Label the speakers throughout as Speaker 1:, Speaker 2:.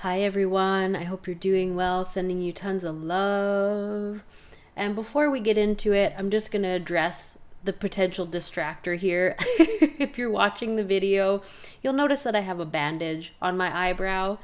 Speaker 1: Hi everyone, I hope you're doing well, sending you tons of love. And before we get into it, I'm just going to address the potential distractor here. If you're watching the video, you'll notice that I have a bandage on my eyebrow.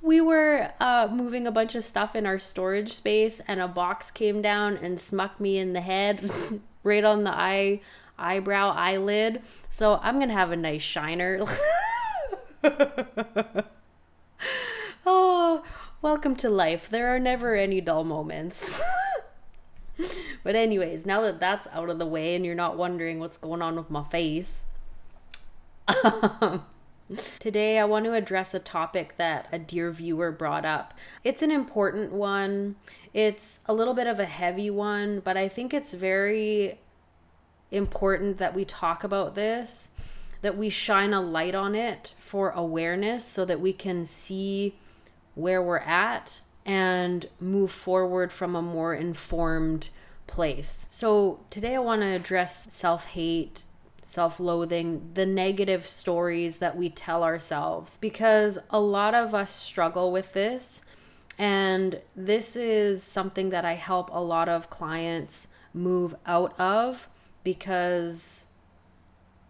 Speaker 1: We were moving a bunch of stuff in our storage space, and a box came down and smucked me in the head right on the eyebrow eyelid. So I'm going to have a nice shiner. Oh, welcome to life. There are never any dull moments. But anyways, now that that's out of the way and you're not wondering what's going on with my face, today I want to address a topic that a dear viewer brought up. It's an important one. It's a little bit of a heavy one, but I think it's very important that we talk about this, that we shine a light on it for awareness so that we can see where we're at and move forward from a more informed place. So today I want to address self-hate, self-loathing, the negative stories that we tell ourselves, because a lot of us struggle with this. And this is something that I help a lot of clients move out of, because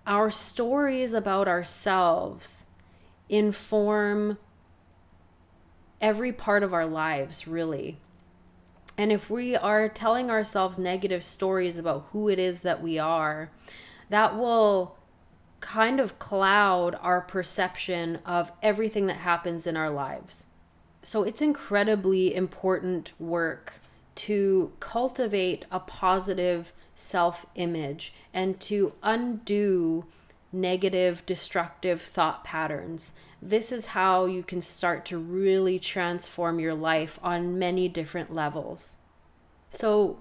Speaker 1: our stories about ourselves inform every part of our lives, really. And if we are telling ourselves negative stories about who it is that we are, that will kind of cloud our perception of everything that happens in our lives. So it's incredibly important work to cultivate a positive self-image and to undo negative, destructive thought patterns. This is how you can start to really transform your life on many different levels. So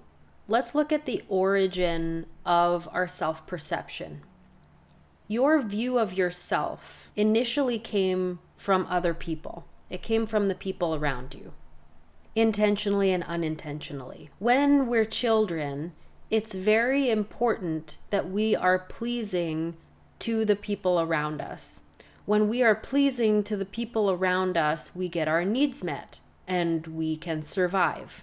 Speaker 1: let's look at the origin of our self-perception. Your view of yourself initially came from other people. It came from the people around you, intentionally and unintentionally. When we're children, it's very important that we are pleasing to the people around us. When we are pleasing to the people around us, we get our needs met and we can survive.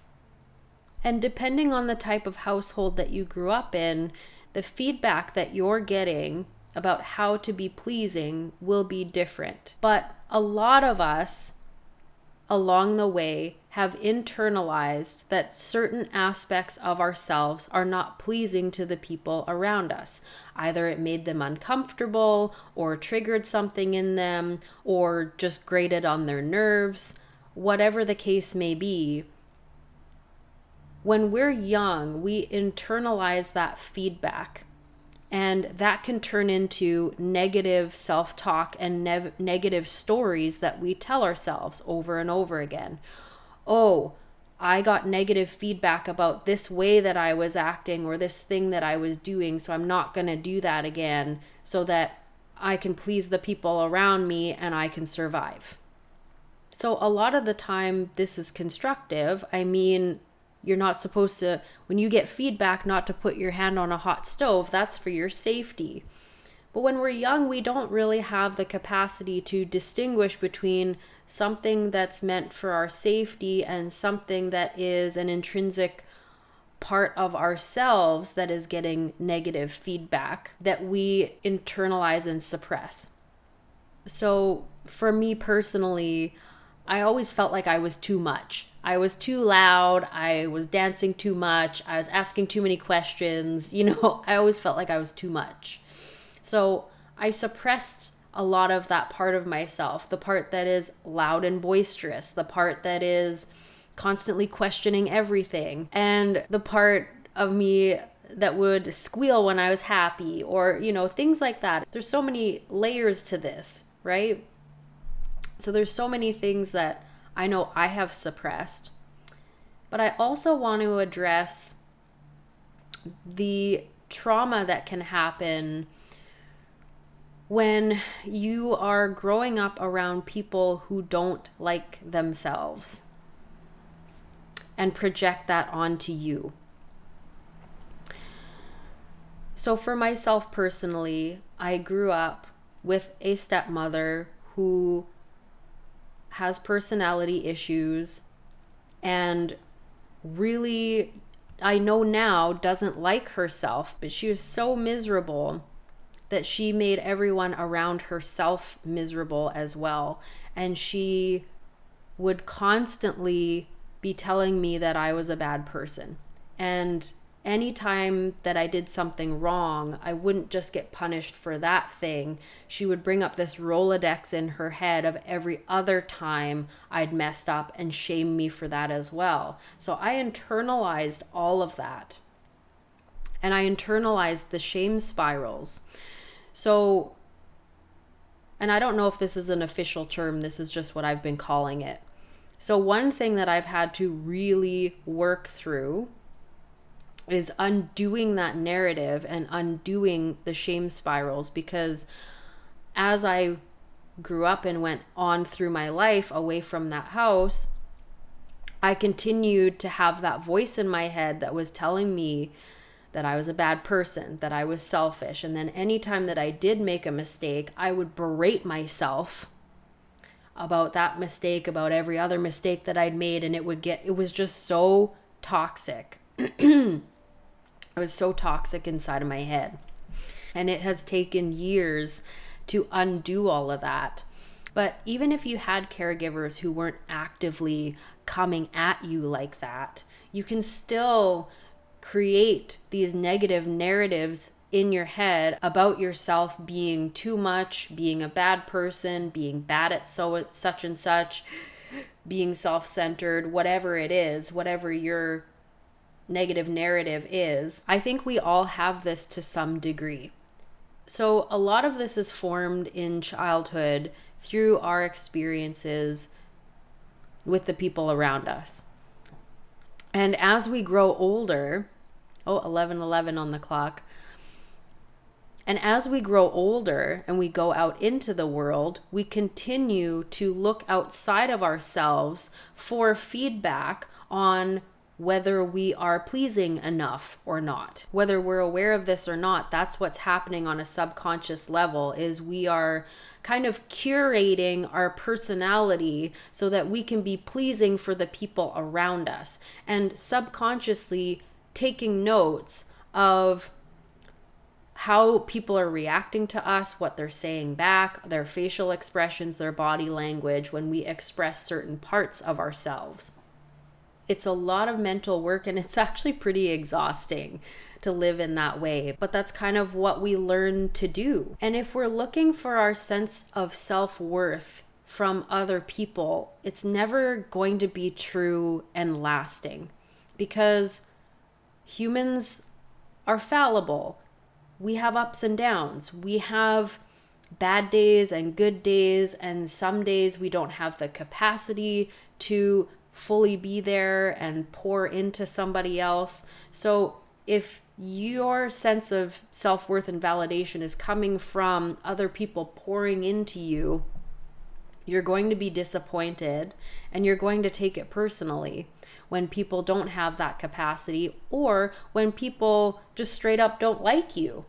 Speaker 1: And depending on the type of household that you grew up in, the feedback that you're getting about how to be pleasing will be different. But a lot of us along the way have internalized that certain aspects of ourselves are not pleasing to the people around us. Either it made them uncomfortable or triggered something in them or just grated on their nerves, whatever the case may be. When we're young, we internalize that feedback. And that can turn into negative self-talk and negative stories that we tell ourselves over and over again. Oh, I got negative feedback about this way that I was acting or this thing that I was doing, so I'm not going to do that again so that I can please the people around me and I can survive. So a lot of the time, this is constructive. I mean, you're not supposed to, when you get feedback, not to put your hand on a hot stove. That's for your safety. But when we're young, we don't really have the capacity to distinguish between something that's meant for our safety and something that is an intrinsic part of ourselves that is getting negative feedback that we internalize and suppress. So for me personally, I always felt like I was too much. I was too loud. I was dancing too much. I was asking too many questions. I always felt like I was too much. So I suppressed a lot of that part of myself, the part that is loud and boisterous, the part that is constantly questioning everything, and the part of me that would squeal when I was happy, or, things like that. There's so many layers to this, right? So there's so many things that I know I have suppressed. But I also want to address the trauma that can happen when you are growing up around people who don't like themselves and project that onto you. So for myself personally, I grew up with a stepmother who has personality issues, and really, I know now, doesn't like herself, but she was so miserable that she made everyone around herself miserable as well. And she would constantly be telling me that I was a bad person. And anytime that I did something wrong, I wouldn't just get punished for that thing. She would bring up this Rolodex in her head of every other time I'd messed up and shame me for that as well. So I internalized all of that. And I internalized the shame spirals. So, and I don't know if this is an official term, this is just what I've been calling it. So one thing that I've had to really work through is undoing that narrative and undoing the shame spirals, because as I grew up and went on through my life away from that house, I continued to have that voice in my head that was telling me that I was a bad person, that I was selfish. And then anytime that I did make a mistake, I would berate myself about that mistake, about every other mistake that I'd made. And it was just so toxic. It was so toxic inside of my head. And it has taken years to undo all of that. But even if you had caregivers who weren't actively coming at you like that, you can still create these negative narratives in your head about yourself being too much, being a bad person, being bad at such and such, being self-centered, whatever it is, whatever your negative narrative is. I think we all have this to some degree. So a lot of this is formed in childhood through our experiences with the people around us. And as we grow older, 11:11 on the clock. And as we grow older and we go out into the world, we continue to look outside of ourselves for feedback on whether we are pleasing enough or not. Whether we're aware of this or not, that's what's happening on a subconscious level, is we are kind of curating our personality so that we can be pleasing for the people around us, and subconsciously taking notes of how people are reacting to us, what they're saying back, their facial expressions, their body language when we express certain parts of ourselves. It's a lot of mental work, and it's actually pretty exhausting to live in that way. But that's kind of what we learn to do. And if we're looking for our sense of self-worth from other people, it's never going to be true and lasting, because humans are fallible. We have ups and downs. We have bad days and good days, and some days we don't have the capacity to fully be there and pour into somebody else. So if your sense of self-worth and validation is coming from other people pouring into you, you're going to be disappointed, and you're going to take it personally when people don't have that capacity, or when people just straight up don't like you.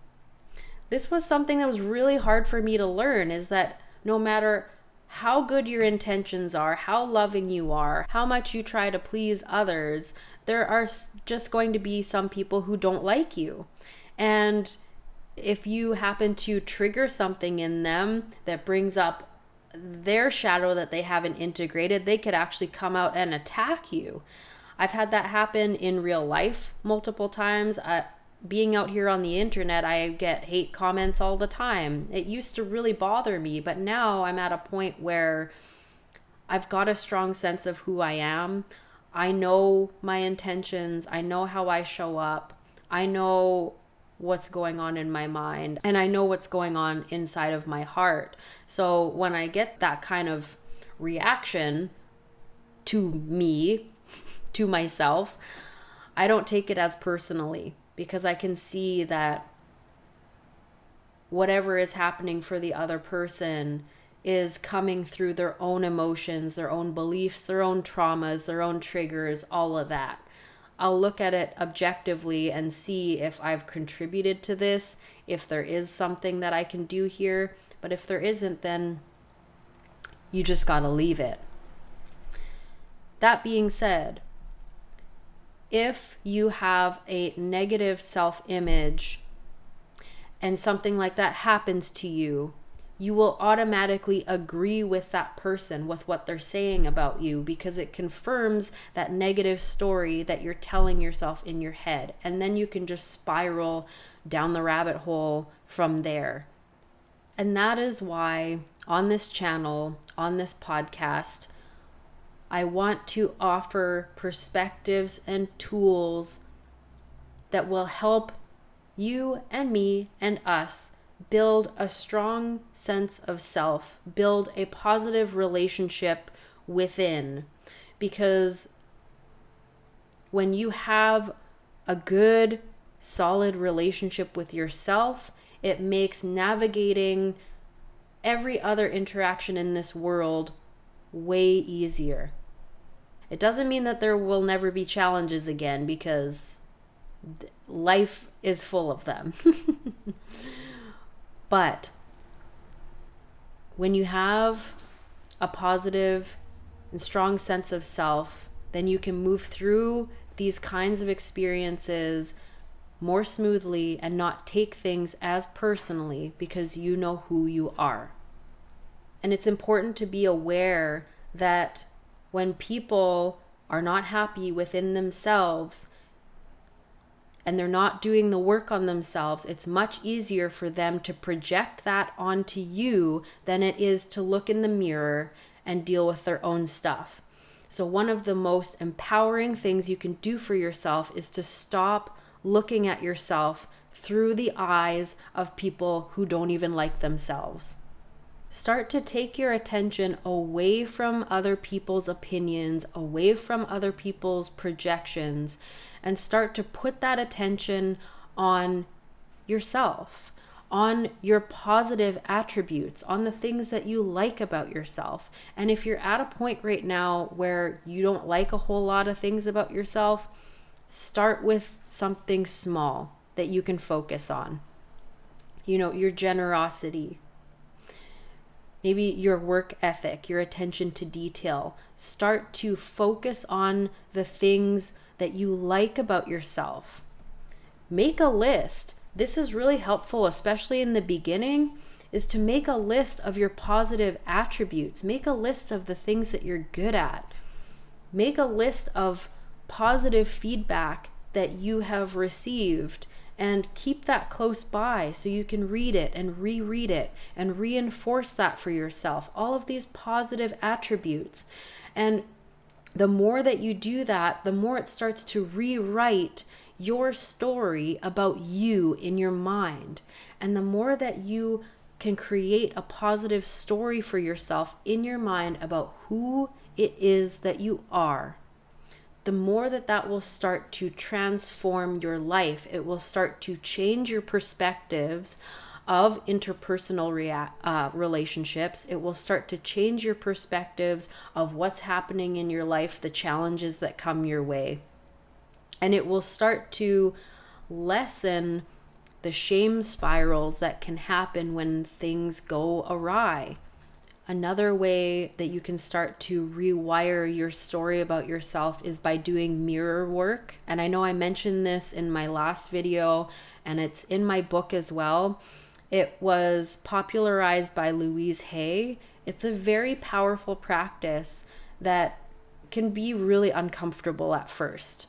Speaker 1: This was something that was really hard for me to learn, is that no matter how good your intentions are, how loving you are, how much you try to please others, there are just going to be some people who don't like you. And if you happen to trigger something in them that brings up their shadow that they haven't integrated, they could actually come out and attack you. I've had that happen in real life multiple times. Being out here on the internet, I get hate comments all the time. It used to really bother me, but now I'm at a point where I've got a strong sense of who I am. I know my intentions. I know how I show up. I know what's going on in my mind, and I know what's going on inside of my heart. So when I get that kind of reaction to me, to myself, I don't take it as personally, because I can see that whatever is happening for the other person is coming through their own emotions, their own beliefs, their own traumas, their own triggers, all of that. I'll look at it objectively and see if I've contributed to this, if there is something that I can do here. But if there isn't, then you just gotta leave it. That being said, if you have a negative self-image and something like that happens to you, you will automatically agree with that person, with what they're saying about you, because it confirms that negative story that you're telling yourself in your head. And then you can just spiral down the rabbit hole from there. And that is why on this channel, on this podcast, I want to offer perspectives and tools that will help you and me and us build a strong sense of self, build a positive relationship within. Because when you have a good, solid relationship with yourself, it makes navigating every other interaction in this world way easier. It doesn't mean that there will never be challenges again, because life is full of them. But when you have a positive and strong sense of self, then you can move through these kinds of experiences more smoothly and not take things as personally, because you know who you are. And it's important to be aware that when people are not happy within themselves and they're not doing the work on themselves, it's much easier for them to project that onto you than it is to look in the mirror and deal with their own stuff. So one of the most empowering things you can do for yourself is to stop looking at yourself through the eyes of people who don't even like themselves. Start to take your attention away from other people's opinions, away from other people's projections, and start to put that attention on yourself, on your positive attributes, on the things that you like about yourself. And if you're at a point right now where you don't like a whole lot of things about yourself, start with something small that you can focus on. Your generosity, maybe your work ethic, your attention to detail. Start to focus on the things that you like about yourself. Make a list. This is really helpful, especially in the beginning, is to make a list of your positive attributes. Make a list of the things that you're good at. Make a list of positive feedback that you have received, and keep that close by so you can read it and reread it and reinforce that for yourself. All of these positive attributes. And the more that you do that, the more it starts to rewrite your story about you in your mind. And the more that you can create a positive story for yourself in your mind about who it is that you are, the more that will start to transform your life. It will start to change your perspectives of interpersonal relationships. It will start to change your perspectives of what's happening in your life, the challenges that come your way. And it will start to lessen the shame spirals that can happen when things go awry. Another way that you can start to rewire your story about yourself is by doing mirror work. And I know I mentioned this in my last video, and it's in my book as well. It was popularized by Louise Hay. It's a very powerful practice that can be really uncomfortable at first.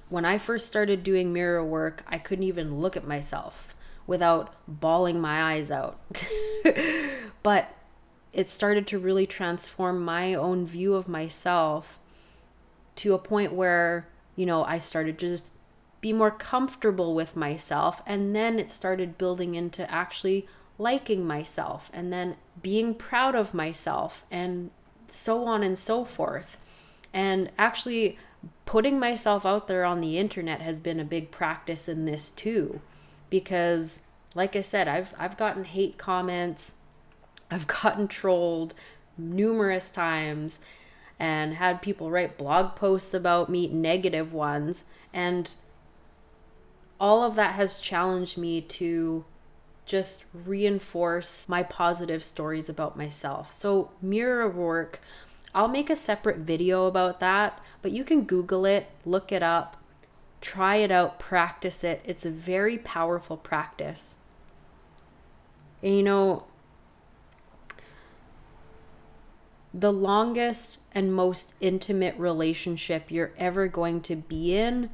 Speaker 1: When I first started doing mirror work, I couldn't even look at myself without bawling my eyes out. But it started to really transform my own view of myself to a point where, I started to just be more comfortable with myself. And then it started building into actually liking myself and then being proud of myself and so on and so forth. And actually putting myself out there on the internet has been a big practice in this too, because like I said, I've gotten hate comments, I've gotten trolled numerous times and had people write blog posts about me, negative ones. And all of that has challenged me to just reinforce my positive stories about myself. So mirror work I'll make a separate video about that, but you can Google it, look it up, try it out, practice it. It's a very powerful practice. And you know, the longest and most intimate relationship you're ever going to be in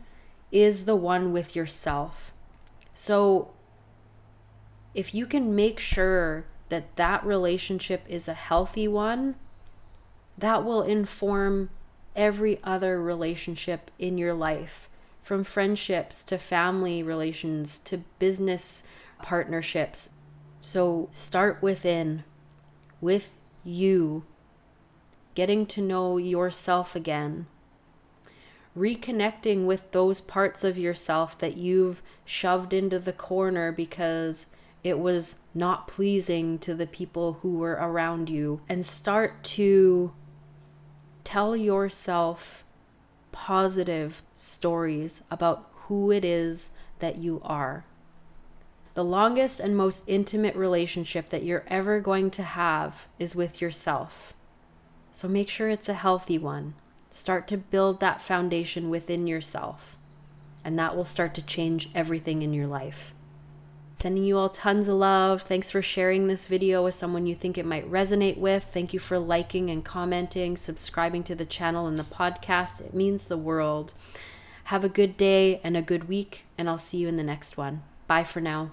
Speaker 1: is the one with yourself. So if you can make sure that that relationship is a healthy one, that will inform every other relationship in your life, from friendships to family relations to business partnerships. So start within, with you, getting to know yourself again, reconnecting with those parts of yourself that you've shoved into the corner because it was not pleasing to the people who were around you, and start to tell yourself positive stories about who it is that you are. The longest and most intimate relationship that you're ever going to have is with yourself. So make sure it's a healthy one. Start to build that foundation within yourself, and that will start to change everything in your life. Sending you all tons of love. Thanks for sharing this video with someone you think it might resonate with. Thank you for liking and commenting, subscribing to the channel and the podcast. It means the world. Have a good day and a good week, and I'll see you in the next one. Bye for now.